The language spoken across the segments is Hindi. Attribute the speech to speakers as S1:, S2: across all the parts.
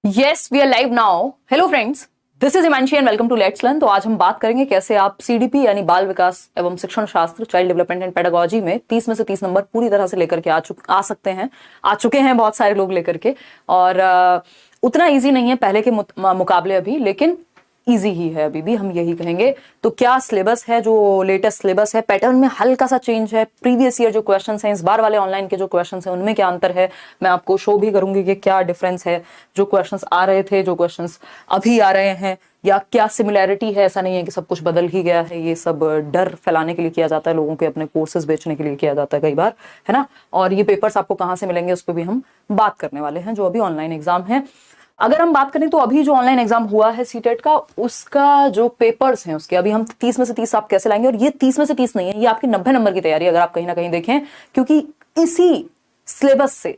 S1: Yes we are live now. Hello friends, this is Himanshi and welcome to let's learn. तो आज हम बात करेंगे कैसे आप सीडीपी यानी बाल विकास एवं शिक्षण शास्त्र चाइल्ड डेवलपमेंट एंड पेडागोजी में 30 में से 30 नंबर पूरी तरह से लेकर के आ सकते हैं। आ चुके हैं बहुत सारे लोग लेकर के, और उतना इजी नहीं है पहले के मुकाबले अभी, लेकिन इजी ही है अभी भी, हम यही कहेंगे। तो क्या सिलेबस है, जो लेटेस्ट सिलेबस है, पैटर्न में हल्का सा चेंज है, प्रीवियस ईयर जो क्वेश्चंस हैं, इस बार वाले ऑनलाइन के जो क्वेश्चंस हैं उनमें क्या अंतर है, मैं आपको शो भी करूंगी कि क्या डिफरेंस है, जो क्वेश्चंस आ रहे थे, जो क्वेश्चंस अभी आ रहे हैं, या क्या सिमिलैरिटी है। ऐसा नहीं है कि सब कुछ बदल ही गया है, ये सब डर फैलाने के लिए किया जाता है, लोगों के अपने कोर्सेज बेचने के लिए किया जाता है कई बार, है ना। और ये पेपर्स आपको कहाँ से मिलेंगे उस पर भी हम बात करने वाले हैं, जो अभी ऑनलाइन एग्जाम है। अगर हम बात करें तो अभी जो ऑनलाइन एग्जाम हुआ है सीटेट का, उसका जो पेपर्स हैं उसके अभी हम 30 में से 30 आप कैसे लाएंगे। और ये 30 में से 30 नहीं है, ये आपकी 90 नंबर की तैयारी अगर आप कहीं ना कहीं देखें, क्योंकि इसी सिलेबस से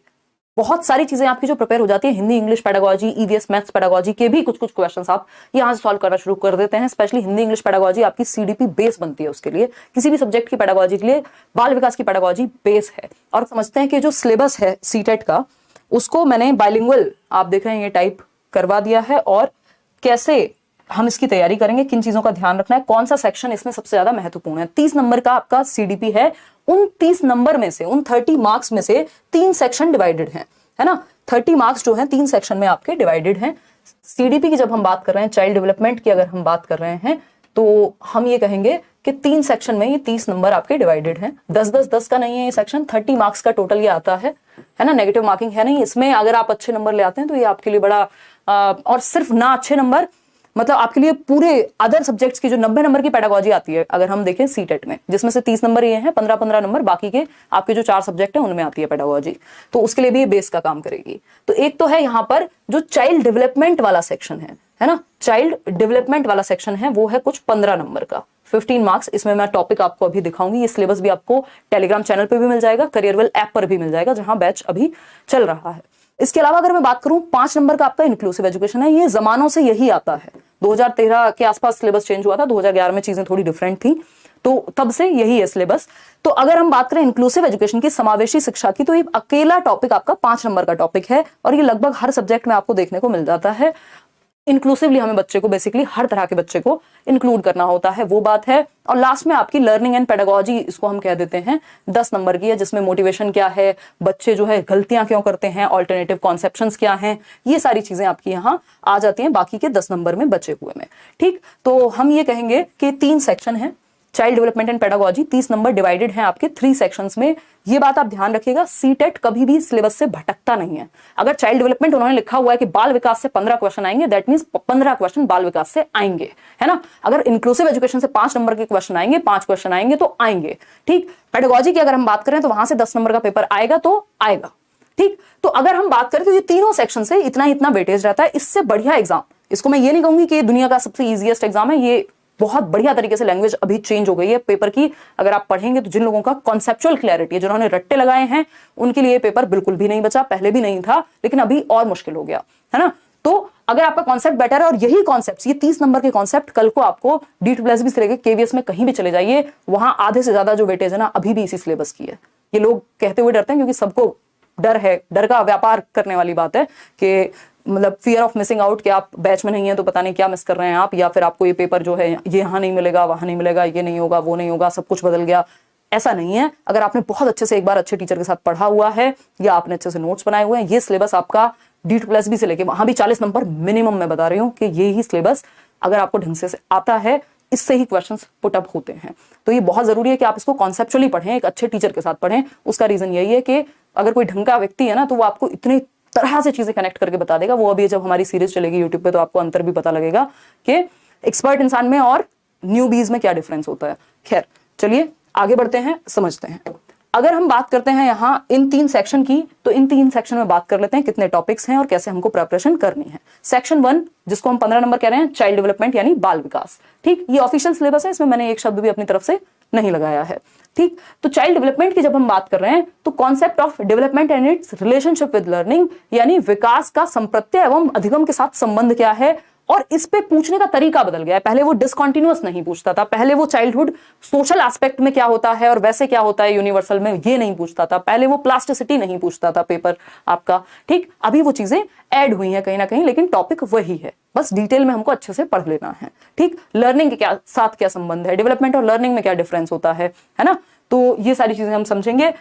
S1: बहुत सारी चीजें आपकी जो प्रिपेयर हो जाती है। Hindi, English, pedagogy, EVS, maths, pedagogy के भी कुछ कुछ क्वेश्चंस आप यहां से सॉल्व करना शुरू कर देते हैं। स्पेशली हिंदी, इंग्लिश, पेडागोजी आपकी सीडीपी बेस बनती है उसके लिए, किसी भी सब्जेक्ट की पेडागोजी के लिए बाल विकास की पेडागोजी बेस है। और समझते हैं कि जो सिलेबस है सीटेट का, उसको मैंने बाइलिंगुअल, आप देख रहे हैं ये टाइप करवा दिया है, और कैसे हम इसकी तैयारी करेंगे, किन चीजों का ध्यान रखना है, कौन सा सेक्शन इसमें सबसे ज्यादा महत्वपूर्ण है। 30 नंबर का आपका सीडीपी है, उन 30 नंबर में से, उन 30 मार्क्स में से 3 सेक्शन डिवाइडेड हैं, है ना। 30 मार्क्स जो हैं 3 सेक्शन में आपके डिवाइडेड हैं। सीडीपी की जब हम बात कर रहे हैं, चाइल्ड डेवलपमेंट की अगर हम बात कर रहे हैं, तो हम ये कहेंगे कि 3 सेक्शन में ये 30 नंबर आपके डिवाइडेड हैं। 10-10-10 का नहीं है ये सेक्शन, 30 मार्क्स का टोटल ये आता है ना। नेगेटिव मार्किंग है नहीं इसमें। अगर आप अच्छे नंबर ले आते हैं तो ये आपके लिए बड़ा और सिर्फ ना अच्छे नंबर, मतलब आपके लिए पूरे अदर सब्जेक्ट्स की जो 90 नंबर की पेडागोजी आती है, अगर हम देखें सीटेट में, जिसमें से 30 नंबर ये हैं, 15-15 नंबर बाकी के आपके जो 4 सब्जेक्ट हैं उनमें आती है पेडागोजी, तो उसके लिए भी ये बेस का काम करेगी। तो एक तो है यहाँ पर जो चाइल्ड डेवलपमेंट वाला सेक्शन है ना, चाइल्ड डेवलपमेंट वाला सेक्शन है, वो है कुछ 15 नंबर का, 15 मार्क्स। इसमें मैं टॉपिक आपको अभी दिखाऊंगी। ये सिलेबस भी आपको टेलीग्राम चैनल पे भी मिल जाएगा, करियरवेल ऐप पर भी मिल जाएगा, जहां बैच अभी चल रहा है। इसके अलावा अगर मैं बात करूं, 5 नंबर का आपका इंक्लूसिव एजुकेशन है। ये जमानों से यही आता है, 2013 के आसपास सिलेबस चेंज हुआ था, 2011 में चीजें थोड़ी डिफरेंट थी, तो तब से यही है सिलेबस। तो अगर हम बात करें इंक्लूसिव एजुकेशन की, समावेशी शिक्षा की, तो ये अकेला टॉपिक आपका 5 नंबर का टॉपिक है, और ये लगभग हर सब्जेक्ट में आपको देखने को मिल जाता है। इंक्लूसिवली हमें बच्चे को, बेसिकली हर तरह के बच्चे को इंक्लूड करना होता है, वो बात है। और लास्ट में आपकी लर्निंग एंड पेडागोजी, इसको हम कह देते हैं, 10 नंबर की है, जिसमें मोटिवेशन क्या है, बच्चे जो है गलतियां क्यों करते हैं, ऑल्टरनेटिव कॉन्सेप्शंस क्या हैं, ये सारी चीजें आपकी यहाँ आ जाती हैं बाकी के 10 नंबर में बचे हुए में। ठीक, तो हम ये कहेंगे कि 3 सेक्शन है child development and pedagogy, 30 number divided हैं आपके 3 सेक्शंस में। ये बात आप ध्यान रखिएगा, सीटेट कभी भी सिलेबस से भटकता नहीं है। अगर चाइल्ड डेवलपमेंट उन्होंने लिखा हुआ है कि बाल विकास से 15 क्वेश्चन आएंगे, दैट मींस 15 क्वेश्चन बाल विकास से आएंगे, है ना। अगर इंक्लूसिव एजुकेशन से 5 नंबर के क्वेश्चन आएंगे, 5 क्वेश्चन आएंगे तो आएंगे। ठीक, पेडागोजी की अगर हम बात करें तो वहां से 10 नंबर का पेपर आएगा तो आएगा। ठीक, तो अगर हम बात करें तो ये तीनों सेक्शन से इतना इतना वेटेज रहता है। इससे बढ़िया एग्जाम, इसको मैं ये नहीं कहूंगी कि दुनिया का सबसे इजीएस्ट एग्जाम है, ये बहुत बढ़िया तरीके से लैंग्वेज अभी चेंज हो गई है पेपर की। अगर आप पढ़ेंगे तो जिन लोगों का कॉन्सेप्चुअल क्लैरिटी है, जिन्होंने रट्टे लगाए हैं, उनके लिए पेपर बिल्कुल भी नहीं बचा, पहले भी नहीं था, लेकिन अभी और मुश्किल हो गया, है ना। तो अगर आपका कॉन्सेप्ट बेटर है, और यही कॉन्सेप्ट, ये 30 नंबर के कॉन्सेप्ट कल को आपको D2+ से लेकर केवीएस में कहीं भी चले जाइए, वहां आधे से ज्यादा जो वेटेज है ना, अभी भी इसी सिलेबस की है। ये लोग कहते हुए डरते हैं, क्योंकि सबको डर है, डर का व्यापार करने वाली बात है कि मतलब फियर ऑफ मिसिंग आउट, कि आप बैच में नहीं है तो पता नहीं क्या मिस कर रहे हैं आप, या फिर आपको ये पेपर जो है ये यहाँ नहीं मिलेगा, वहां नहीं मिलेगा, ये नहीं होगा, वो नहीं होगा, सब कुछ बदल गया। ऐसा नहीं है। अगर आपने बहुत अच्छे से एक बार अच्छे टीचर के साथ पढ़ा हुआ है, या आपने अच्छे से नोट्स बनाए हुए हैं, ये सिलेबस आपका D2+ से लेके वहां भी 40 नंबर मिनिमम मैं बता रही हूँ कि ये ही सिलेबस अगर आपको ढंग से आता है, इससे ही क्वेश्चंस पुट अप होते हैं। तो ये बहुत जरूरी है कि आप इसको कॉन्सेप्चुअली पढ़ें, एक अच्छे टीचर के साथ पढ़ें। उसका रीजन यही है कि अगर कोई ढंग का व्यक्ति है ना, तो वो आपको इतने तरह से चीजें कनेक्ट करके बता देगा। वो अभी जब हमारी सीरीज चलेगी यूट्यूब पे, तो आपको अंतर भी पता लगेगा कि एक्सपर्ट इंसान में और न्यूबीज में क्या डिफरेंस होता है। खैर, चलिए आगे बढ़ते हैं, समझते हैं। अगर हम बात करते हैं यहाँ इन 3 सेक्शन की, तो इन 3 सेक्शन में बात कर लेते हैं कितने टॉपिक्स हैं और कैसे हमको प्रिपरेशन करनी है। सेक्शन 1, जिसको हम 15 नंबर कह रहे हैं, चाइल्ड डेवलपमेंट यानी बाल विकास। ठीक, ये ऑफिशियल सिलेबस है, इसमें मैंने एक शब्द भी अपनी तरफ से नहीं लगाया है। ठीक, तो चाइल्ड डेवलपमेंट की जब हम बात कर रहे हैं, तो concept of development and it's relationship with learning, यानी विकास का संप्रत्यय एवं अधिगम के साथ संबंध क्या है, और इस पे पूछने का तरीका बदल गया है। पहले वो डिसकंटिन्यूअस नहीं पूछता था, पहले वो चाइल्डहुड सोशल एस्पेक्ट में क्या होता है और वैसे क्या होता है यूनिवर्सल में, ये नहीं पूछता था। पहले वो प्लास्टिसिटी नहीं पूछता था पेपर आपका, ठीक। अभी वो चीजें ऐड हुई हैं कहीं ना कहीं, लेकिन टॉपिक वही है, बस डिटेल में हमको अच्छे से पढ़ लेना है, ठीक। लर्निंग के क्या साथ क्या संबंध है, डेवलपमेंट और लर्निंग में क्या डिफरेंस होता है ना, तो ये सारी चीजें हम समझेंगे।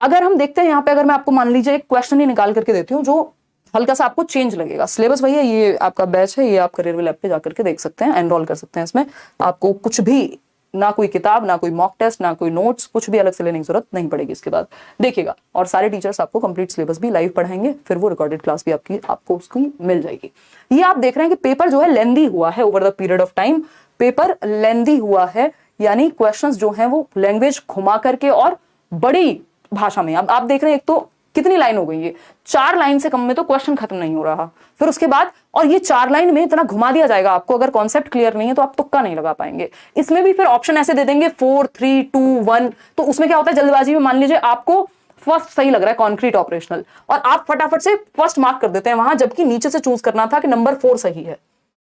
S1: अगर हम देखते हैं यहाँ पे, अगर मैं आपको मान लीजिए एक क्वेश्चन ही निकाल करके देती हूँ जो हल्का सा आपको चेंज लगेगा। सिलेबस वही है, ये आपका बैच है, ये आप करियर लैब पे जाकर के देख सकते हैं, एनरोल कर सकते हैं इसमें। आपको कुछ भी, ना कोई किताब, ना कोई मॉक टेस्ट, ना कोई नोट्स, कुछ भी अलग से लेने की जरूरत नहीं पड़ेगी इसके बाद, देखिएगा। और सारे टीचर्स आपको कंप्लीट सिलेबस भी लाइव पढ़ाएंगे, फिर वो रिकॉर्डेड क्लास भी आपको उसकी मिल जाएगी। ये आप देख रहे हैं कि पेपर जो है लेंदी हुआ है over the period of time, paper lengthy हुआ है, यानी क्वेश्चंस जो हैं वो लैंग्वेज घुमा करके और बड़ी भाषा में। अब आप देख रहे हैं, एक तो कितनी लाइन हो गई है, 4 लाइन से कम में तो क्वेश्चन खत्म नहीं हो रहा, फिर उसके बाद और ये 4 लाइन में इतना घुमा दिया जाएगा आपको, अगर कॉन्सेप्ट क्लियर नहीं है तो आप तुक्का नहीं लगा पाएंगे। इसमें भी फिर ऑप्शन ऐसे दे देंगे 4 3 2 1, तो उसमें क्या होता है जल्दबाजी में, मान लीजिए आपको फर्स्ट सही लग रहा है कॉन्क्रीट ऑपरेशनल, और आप फटाफट से फर्स्ट मार्क कर देते हैं वहां, जबकि नीचे से चूज करना था कि नंबर 4 सही है,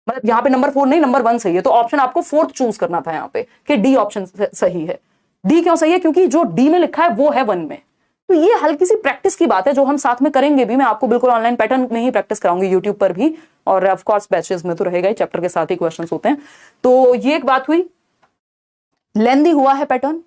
S1: मतलब यहाँ पे नंबर 4 नहीं नंबर 1 सही है, तो ऑप्शन आपको 4th चूज करना था यहाँ पे कि डी ऑप्शन सही है। डी क्यों सही है, क्योंकि जो डी में लिखा है वो है 1 में। तो ये हल्की सी प्रैक्टिस की बात है जो हम साथ में करेंगे भी, मैं आपको बिल्कुल ऑनलाइन पैटर्न में ही प्रैक्टिस कराऊंगी, यूट्यूब पर भी, और ऑफ कोर्स बैचेस में तो रहेगा ही, चैप्टर के साथ ही क्वेश्चंस होते हैं। तो ये एक बात हुई, लेंदी हुआ है पैटर्न,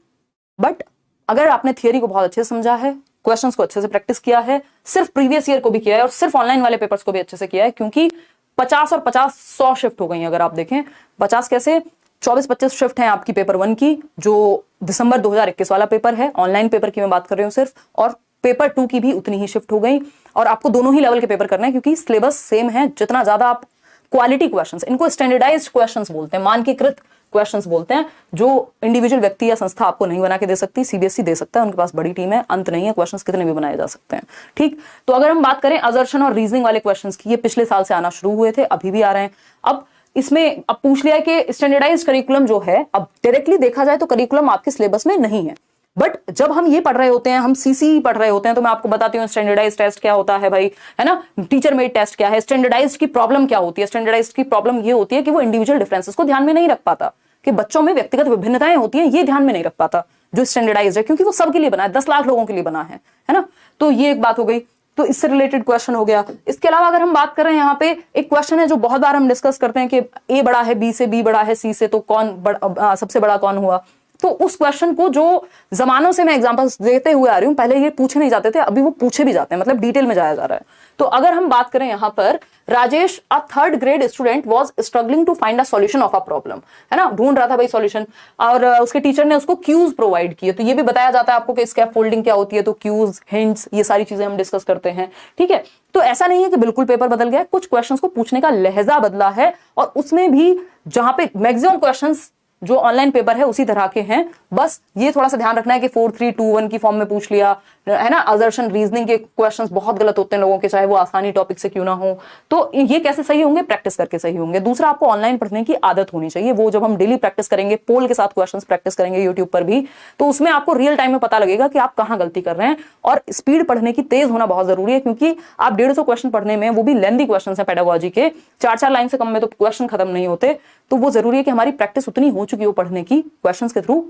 S1: बट अगर आपने थियरी को बहुत अच्छे से समझा है, क्वेश्चंस को अच्छे से प्रैक्टिस किया है, सिर्फ प्रीवियस ईयर को भी किया है और सिर्फ ऑनलाइन वाले पेपर्स को भी अच्छे से किया है, क्योंकि 50 और 50 100 शिफ्ट हो गई है। अगर आप देखें 50 कैसे, 24-25 शिफ्ट है आपकी पेपर 1 की, जो दिसंबर 2021 वाला पेपर है, ऑनलाइन पेपर की मैं बात कर रही हूँ सिर्फ, और पेपर 2 की भी उतनी ही शिफ्ट हो गई। और आपको दोनों ही लेवल के पेपर करने हैं, क्योंकि सिलेबस सेम है। जितना ज्यादा आप क्वालिटी क्वेश्चंस, इनको स्टैंडर्डाइज्ड क्वेश्चंस बोलते हैं, मानकीकृत क्वेश्चंस बोलते हैं, जो इंडिविजुअल व्यक्ति या संस्था आपको नहीं बना के दे सकती, सीबीएसई दे सकता है, उनके पास बड़ी टीम है, अंत नहीं है, क्वेश्चंस कितने भी बनाए जा सकते हैं, ठीक। तो अगर हम बात करें असर्शन और रीजनिंग वाले क्वेश्चंस की, ये पिछले साल से आना शुरू हुए थे, अभी भी आ रहे हैं। अब इसमें अब पूछ लिया कि स्टैंडर्डाइज्ड करिकुलम जो है, अब डायरेक्टली देखा जाए तो करिकुलम आपके सिलेबस में नहीं है, बट जब हम ये पढ़ रहे होते हैं, हम सीसी पढ़ रहे होते हैं, तो मैं आपको बताती हूँ स्टैंडर्डाइज्ड टेस्ट क्या होता है भाई, है ना, टीचर मेड टेस्ट क्या है, स्टैंडर्डाइज्ड की प्रॉब्लम क्या होती है। स्टैंडर्डाइज्ड की प्रॉब्लम ये होती है कि वो इंडिविजुअल डिफरेंसेस को ध्यान में नहीं रख पाता, कि बच्चों में व्यक्तिगत विभिन्नताएं होती हैं, ये ध्यान में नहीं रख पाता जो स्टैंडर्डाइज्ड है, क्योंकि वो सबके लिए बना है, 10 लाख लोगों के लिए बना है ना। तो ये एक बात हो गई, तो इससे रिलेटेड क्वेश्चन हो गया। इसके अलावा अगर हम बात करें, यहाँ पे एक क्वेश्चन है जो बहुत बार हम डिस्कस करते हैं कि ए बड़ा है बी से, बी बड़ा है सी से, तो कौन सबसे बड़ा कौन हुआ। तो उस क्वेश्चन को जो जमानों से मैं एग्जांपल्स देते हुए आ रही हूं, पहले ये पूछे नहीं जाते थे, अभी वो पूछे भी जाते हैं, मतलब डिटेल में जाया जा रहा है। तो अगर हम बात करें यहाँ पर, Rajesh a 3rd grade student was struggling to find a solution of a problem, है ना, ढूंढ रहा था भाई सॉल्यूशन, और उसके टीचर ने उसको क्यूज प्रोवाइड किए। तो ये भी बताया जाता है आपको कि स्कैफोल्डिंग क्या होती है, तो क्यूज, हिंट्स, ये सारी चीजें हम डिस्कस करते हैं, ठीक है। तो ऐसा नहीं है कि बिल्कुल पेपर बदल गया, कुछ क्वेश्चंस को पूछने का लहजा बदला है, और उसमें भी जहां पे मैक्सिमम क्वेश्चंस जो ऑनलाइन पेपर है उसी तरह के हैं, बस ये थोड़ा सा ध्यान रखना है कि 4 3 2 1 की फॉर्म में पूछ लिया, है ना। असर्शन रीजनिंग के क्वेश्चंस बहुत गलत होते हैं लोगों के, चाहे वो आसानी टॉपिक से क्यों ना हो। तो ये कैसे सही होंगे, प्रैक्टिस करके सही होंगे। दूसरा, आपको ऑनलाइन पढ़ने की आदत होनी चाहिए, वो जब हम डेली प्रैक्टिस करेंगे, पोल के साथ क्वेश्चंस प्रैक्टिस करेंगे यूट्यूब पर भी, तो उसमें आपको रियल टाइम में पता लगेगा कि आप कहां गलती कर रहे हैं। और स्पीड पढ़ने की तेज होना बहुत जरूरी है, क्योंकि आप 150 क्वेश्चन पढ़ने में, वो भी लेंदी क्वेश्चन है पेडागोजी के, 4-4 लाइन से कम में तो क्वेश्चन खत्म नहीं होते। तो वो जरूरी है कि हमारी प्रैक्टिस उतनी हो चुकी हो पढ़ने की क्वेश्चंस के थ्रू,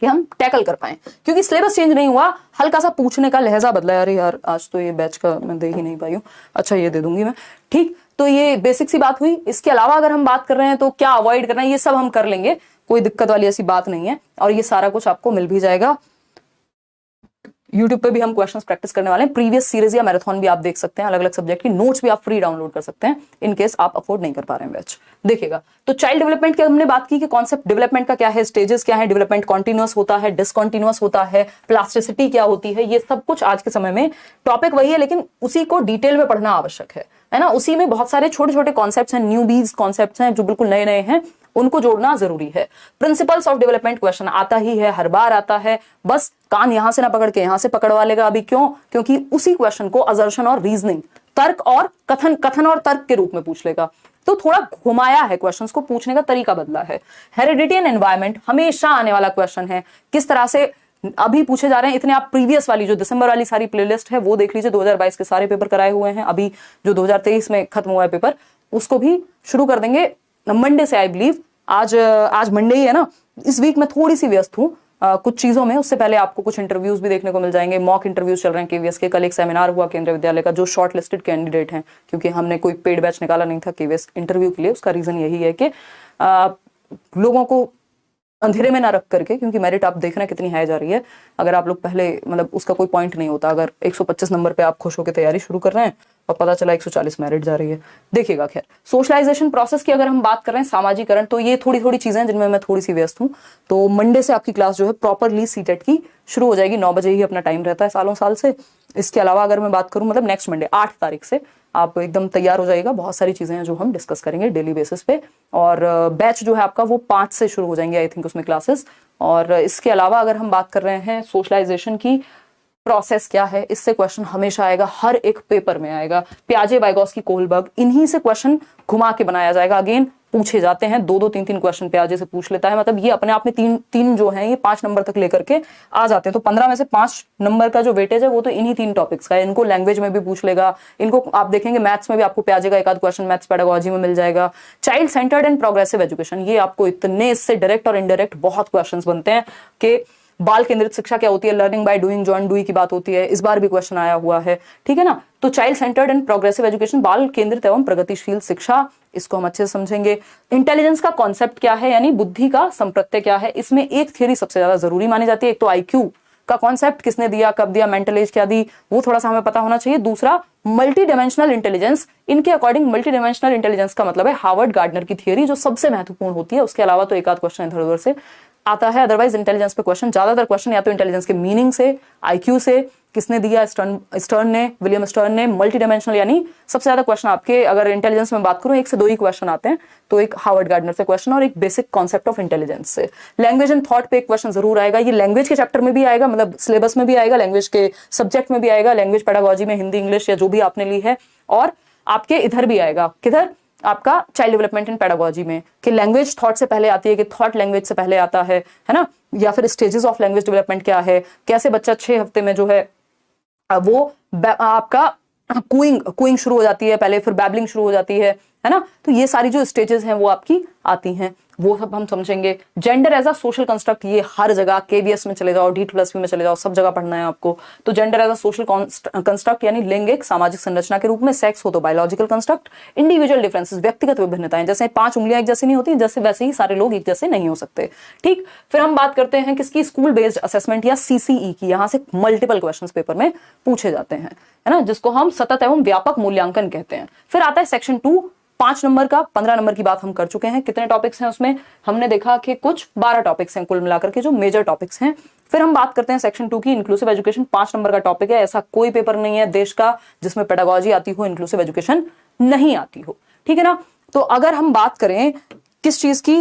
S1: कि हम टैकल कर पाए, क्योंकि सिलेबस चेंज नहीं हुआ, हल्का सा पूछने का लहजा बदला है। अरे यार, आज तो ये बैच का मैं दे ही नहीं पाई हूँ, अच्छा ये दे दूंगी मैं, ठीक। तो ये बेसिक सी बात हुई। इसके अलावा अगर हम बात कर रहे हैं तो क्या अवॉइड करना है, ये सब हम कर लेंगे, कोई दिक्कत वाली ऐसी बात नहीं है, और ये सारा कुछ आपको मिल भी जाएगा। यूट्यूब पे भी हम क्वेश्चंस प्रैक्टिस करने वाले हैं, प्रीवियस सीरीज या मैराथन भी आप देख सकते हैं, अलग अलग सब्जेक्ट की नोट्स भी आप फ्री डाउनलोड कर सकते हैं, इन केस आप अफोर्ड नहीं कर पा रहे हैं बैच। देखिएगा, तो चाइल्ड डेवलपमेंट की हमने बात की कि कॉन्सेप्ट डेवलपमेंट का क्या है, स्टेजेस क्या है, डेवलपमेंट कॉन्टिन्यूअस होता है, डिसकॉन्टिन्यूअस होता है, प्लास्टिसिटी क्या होती है, ये सब कुछ आज के समय में टॉपिक वही है, लेकिन उसी को डिटेल में पढ़ना आवश्यक है ना। उसी में बहुत सारे छोटे छोटे कॉन्सेप्ट्स हैं, न्यूबीज कॉन्सेप्ट्स हैं जो बिल्कुल नए नए हैं, उनको जोड़ना जरूरी है। प्रिंसिपल्स ऑफ डेवलपमेंट क्वेश्चन आता ही है, हर बार आता है, बस कान यहां से ना पकड़ के यहां से पकड़वा लेगा अभी। क्यों? क्योंकि उसी क्वेश्चन को असर्शन और रीजनिंग, तर्क और कथन और तर्क के रूप में पूछ लेगा। तो थोड़ा घुमाया है, क्वेश्चंस को पूछने का तरीका बदला है। हेरिडिटी एंड एनवायरमेंट हमेशा आने वाला क्वेश्चन है, किस तरह से अभी पूछे जा रहे हैं इतने। आप प्रीवियस वाली जो दिसंबर वाली सारी प्लेलिस्ट है वो देख लीजिए, 2022 के सारे पेपर कराए हुए हैं, अभी जो 2023 में खत्म हुआ है पेपर उसको भी शुरू कर देंगे मंडे से आई बिलीव। आज मंडे ही है ना, इस वीक में थोड़ी सी व्यस्त हूँ कुछ चीजों में। उससे पहले आपको कुछ इंटरव्यूज भी देखने को मिल जाएंगे, मॉक इंटरव्यूज चल रहे हैं केवीएस के। कल एक सेमिनार हुआ केंद्रीय विद्यालय का, जो शॉर्ट लिस्टेड कैंडिडेट हैं, क्योंकि हमने कोई पेड बैच निकाला नहीं था केवीएस इंटरव्यू के लिए। उसका रीजन यही है कि लोगों को अंधेरे में ना रख करके, क्योंकि मेरिट आप देख रहे हैं कितनी हाई जा रही है। अगर आप लोग पहले मतलब उसका कोई पॉइंट नहीं होता, अगर 125 नंबर पे आप खुश होकर तैयारी शुरू कर रहे हैं और पता चला 140 मेरिट जा रही है, देखिएगा। खैर, सोशलाइजेशन प्रोसेस की अगर हम बात कर रहे हैं, सामाजिकरण, तो ये थोड़ी थोड़ी चीजें हैं जिनमें मैं थोड़ी सी व्यस्त हूँ। तो मंडे से आपकी क्लास जो है प्रॉपरली सीटेट की शुरू हो जाएगी। 9 बजे ही अपना टाइम रहता है सालों साल से। इसके अलावा अगर मैं बात करूं, मतलब नेक्स्ट मंडे 8 तारीख से आप एकदम तैयार हो जाइएगा। बहुत सारी चीजें हैं जो हम डिस्कस करेंगे डेली बेसिस पे। और बैच जो है आपका वो 5 से शुरू हो जाएंगे आई थिंक उसमें क्लासेस। और इसके अलावा अगर हम बात कर रहे हैं सोशलाइजेशन की प्रोसेस क्या है, इससे क्वेश्चन हमेशा आएगा, हर एक पेपर में आएगा। पियाजे, वाइगोस्की, कोहलबर्ग, इन्हीं से क्वेश्चन घुमा के बनाया जाएगा। अगेन पूछे जाते हैं 2-2, 3-3 क्वेश्चन पियाजे से पूछ लेता है। मतलब ये अपने आप में 3 जो हैं ये 5 नंबर तक लेकर के आ जाते हैं। तो 15 में से 5 नंबर का जो वेटेज है वो तो इन्हीं 3 टॉपिक्स का है। इनको लैंग्वेज में भी पूछ लेगा, इनको आप देखेंगे मैथ्स में भी आपको पियाजे का एक आध क्वेश्चन मैथ्स पेडागोजी में मिल जाएगा। Child centred and progressive education, ये आपको इतने इससे डायरेक्ट और इनडायरेक्ट बहुत क्वेश्चन बनते हैं कि बाल केंद्रित शिक्षा क्या होती है, लर्निंग बाय डूइंग, जॉन डूई की बात होती है। इस बार भी क्वेश्चन आया हुआ है, ठीक है ना। तो child centred and progressive education, बाल केंद्रित एवं प्रगतिशील शिक्षा, इसको हम अच्छे से समझेंगे। इंटेलिजेंस का कॉन्सेप्ट क्या है, यानी बुद्धि का संप्रत्यय क्या है। इसमें एक थियरी सबसे ज्यादा जरूरी मानी जाती है। एक तो आईक्यू का कॉन्सेप्ट, किसने दिया, कब दिया, मेंटल एज क्या दी, वो थोड़ा सा हमें पता होना चाहिए। दूसरा मल्टी डायमेंशनल इंटेलिजेंस, इनके अकॉर्डिंग मल्टी डायमेंशनल इंटेलिजेंस का मतलब है हार्वर्ड गार्डनर की थियरी, जो सबसे महत्वपूर्ण होती है। उसके अलावा तो एक आध क्वेश्चन इधर उधर से आता है। अदरवाइज इंटेलिजेंस पे क्वेश्चन, ज्यादातर क्वेश्चन या तो इंटेलिजेंस के मीनिंग से, आईक्यू से, किसने दिया, स्टर्न ने, विलियम स्टर्न ने, मल्टी डायमेंशनल, यानी सबसे ज्यादा क्वेश्चन आपके अगर इंटेलिजेंस में बात करूं 1 से 2 ही क्वेश्चन आते हैं। तो एक हार्वर्ड गार्डनर से क्वेश्चन और एक बेसिक कॉन्सेप्ट ऑफ इंटेलिजेंस से। लैंग्वेज एंड थॉट पे एक क्वेश्चन जरूर आएगा। ये लैंग्वेज के चैप्टर में भी आएगा, मतलब सिलेबस में भी आएगा, लैंग्वेज के सब्जेक्ट में भी आएगा, लैंग्वेज पेडागोजी में, हिंदी, इंग्लिश या जो भी आपने ली है। और आपके इधर भी आएगा, किधर, आपका चाइल्ड डेवलपमेंट एंड पेडागोजी में, कि लैंग्वेज थॉट से पहले आती है कि थॉट लैंग्वेज से पहले आता है ना। या फिर स्टेजेस ऑफ लैंग्वेज डेवलपमेंट क्या है, कैसे बच्चा 6 हफ्ते में जो है वो आपका कूइंग शुरू हो जाती है पहले, फिर बैबलिंग शुरू हो जाती है ना। तो ये सारी जो स्टेजेस हैं वो आपकी आती हैं, वो सब हम समझेंगे। Gender as a social construct, ये हर जगह केवीएस में चले जाओ, D+P में चले जाओ, सब जगह पढ़ना है आपको। तो gender as a social construct यानी लैंगिक सामाजिक संरचना के रूप में। सेक्स हो तो बायोलॉजिकल कंस्ट्रक्ट। इंडिविजुअल डिफरेंसेस, व्यक्तिगत विभिन्नताएं, जैसे 5 उंगलियां एक जैसी नहीं होती, जैसे वैसे ही सारे लोग एक जैसे नहीं हो सकते, ठीक। फिर हम बात करते हैं किसकी, स्कूल बेस्ड असेसमेंट या CCE की। यहां से मल्टीपल क्वेश्चन पेपर में पूछे जाते हैं, है ना, जिसको हम सतत एवं व्यापक मूल्यांकन कहते हैं। फिर आता है सेक्शन 2, 5 नंबर का। 15 नंबर की बात हम कर चुके हैं। कितने टॉपिक्स हैं उसमें, हमने देखा कि कुछ 12 टॉपिक्स हैं कुल मिलाकर के, जो मेजर टॉपिक्स हैं। फिर हम बात करते हैं सेक्शन 2 की, इंक्लूसिव एजुकेशन। 5 नंबर का टॉपिक है। ऐसा कोई पेपर नहीं है देश का जिसमें पेडागोजी आती हो, इंक्लूसिव एजुकेशन नहीं आती हो, ठीक है ना। तो अगर हम बात करें किस चीज की,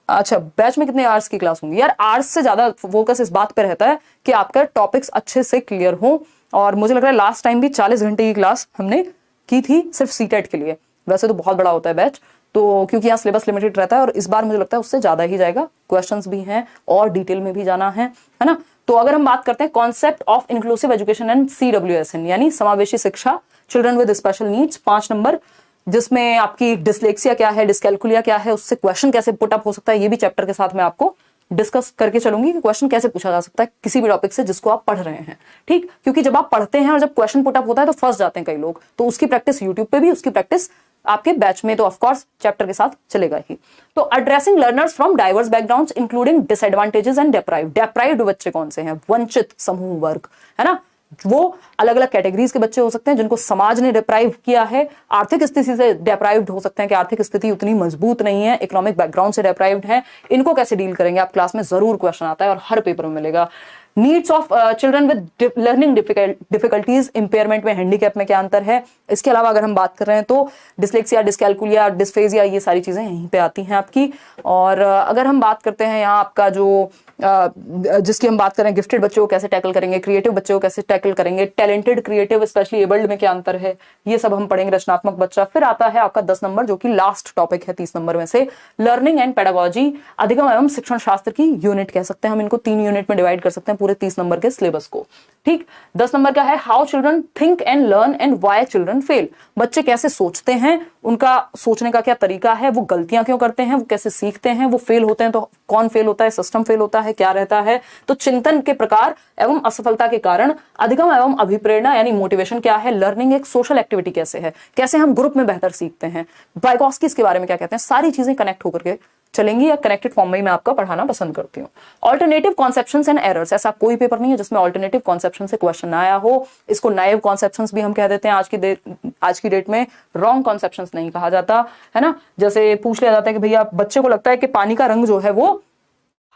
S1: अच्छा बैच में कितने आवर्स की क्लास होंगी, यार आवर्स से ज्यादा फोकस इस बात पे रहता है कि आपका टॉपिक्स अच्छे से क्लियर हो। और मुझे लग रहा है लास्ट टाइम भी 40 घंटे की क्लास हमने की थी सिर्फ सीटेट के लिए। वैसे तो बहुत बड़ा होता है बैच, तो क्योंकि यहाँ सिलेबस लिमिटेड रहता है, और इस बार मुझे लगता है उससे ज्यादा ही जाएगा। क्वेश्चंस भी हैं और डिटेल में भी जाना है ना। तो अगर हम बात करते हैं concept of inclusive education and CWSN यानी समावेशी शिक्षा, children with special needs, 5 number, जिसमें आपकी डिसलेक्सिया क्या है, डिस्कैल्कुलिया क्या है, उससे क्वेश्चन कैसे पुटअप हो सकता है, ये भी चैप्टर के साथ मैं आपको डिस्कस करके चलूंगी कि क्वेश्चन कैसे पूछा जा सकता है किसी भी टॉपिक से जिसको आप पढ़ रहे हैं, ठीक। क्योंकि जब आप पढ़ते हैं और जब क्वेश्चन पुटअप होता है तो फंस जाते हैं कई लोग। तो उसकी प्रैक्टिस यूट्यूब पे भी, उसकी प्रैक्टिस आपके बैच में तो ऑफकोर्स चैप्टर के साथ चलेगा ही। तो addressing learners from diverse backgrounds including disadvantages and deprived बच्चे कौन से हैं, वंचित समूह वर्ग, है ना। वो अलग अलग कैटेगरीज के बच्चे हो सकते हैं जिनको समाज ने डिप्राइव किया है। आर्थिक स्थिति से डिप्राइव्ड हो सकते हैं कि आर्थिक स्थिति उतनी मजबूत नहीं है, इकोनॉमिक बैकग्राउंड से डिप्राइव्ड है। इनको कैसे डील करेंगे आप, क्लास में जरूर क्वेश्चन आता है और हर पेपर में मिलेगा। Needs of children with learning difficulties, impairment में, हैंडीकैप में क्या अंतर है। इसके अलावा अगर हम बात कर रहे हैं तो डिसलेक्सिया, डिस्कैल्कुलिया, डिस्फेजिया, ये सारी चीजें यहीं पे आती हैं आपकी। और अगर हम बात करते हैं यहाँ आपका जो जिसकी हम बात करें गिफ्टेड बच्चों को कैसे टैकल करेंगे, क्रिएटिव बच्चों को कैसे टैकल करेंगे, टैलेंटेड, क्रिएटिव, स्पेशली एबल्ड में क्या अंतर है, ये सब हम पढ़ेंगे। रचनात्मक बच्चा। फिर आता है आपका 10 नंबर, जो कि लास्ट टॉपिक है 30 नंबर में से, लर्निंग एंड पेडागोजी, अधिगम एवं शिक्षण शास्त्र की यूनिट कह सकते हैं हम इनको, 3 यूनिट में डिवाइड कर सकते हैं पूरे 30 नंबर के सिलेबस को। ठीक। 10 नंबर का है how children think and learn and why children fail, बच्चे कैसे सोचते हैं, उनका सोचने का क्या तरीका है, वो गलतियां क्यों करते हैं, वो कैसे सीखते हैं, वो फेल होते हैं तो कौन फेल होता है, सिस्टम फेल होता है, क्या रहता है। तो चिंतन के प्रकार एवं असफलता के कारण, अधिगम एवं अभिप्रेरणा यानी मोटिवेशन क्या है, लर्निंग एक सोशल एक्टिविटी कैसे है, कैसे हम ग्रुप में बेहतर सीखते हैं, वाइगॉस्की इसके बारे में क्या कहते हैं, सारी चीजें कनेक्ट होकर के चलेंगी या कनेक्टेड फॉर्म में मैं आपका पढ़ाना पसंद करती हूँ। ऑल्टरनेटिव कॉन्सेप्शंस एंड एरर्स, ऐसा कोई पेपर नहीं है जिसमें ऑल्टरनेटिव कॉन्सेप्शन से क्वेश्चन आया हो। इसको नाइव कॉन्सेप्शंस भी हम कह देते हैं आज की डेट में, रॉन्ग कॉन्सेप्शंस नहीं कहा जाता है ना। जैसे पूछ लिया जाता है कि भैया बच्चे को लगता है कि पानी का रंग जो है वो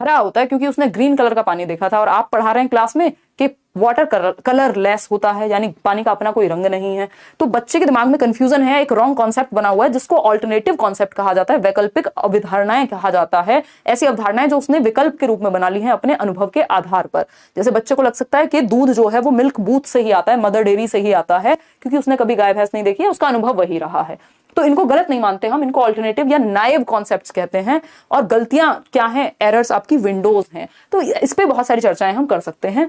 S1: हरा होता है क्योंकि उसने ग्रीन कलर का पानी देखा था, और आप पढ़ा रहे हैं क्लास में कि वाटर कलर लेस होता है, यानी पानी का अपना कोई रंग नहीं है। तो बच्चे के दिमाग में कंफ्यूजन है, एक रॉन्ग कॉन्सेप्ट बना हुआ है जिसको ऑल्टरनेटिव कॉन्सेप्ट कहा जाता है, वैकल्पिक अवधारणाएं कहा जाता है। ऐसी अवधारणाएं जो उसने विकल्प के रूप में बना ली हैं अपने अनुभव के आधार पर। जैसे बच्चे को लग सकता है कि दूध जो है वो मिल्क बूथ से ही आता है, मदर डेयरी से ही आता है, क्योंकि उसने कभी गाय भैंस नहीं देखी है, उसका अनुभव वही रहा है। तो इनको गलत नहीं मानते हम, इनको ऑल्टरनेटिव या नाइव कॉन्सेप्ट्स कहते हैं। और गलतियां क्या हैं, एरर्स आपकी विंडोज हैं। तो इस पे बहुत सारी चर्चाएं हम कर सकते हैं।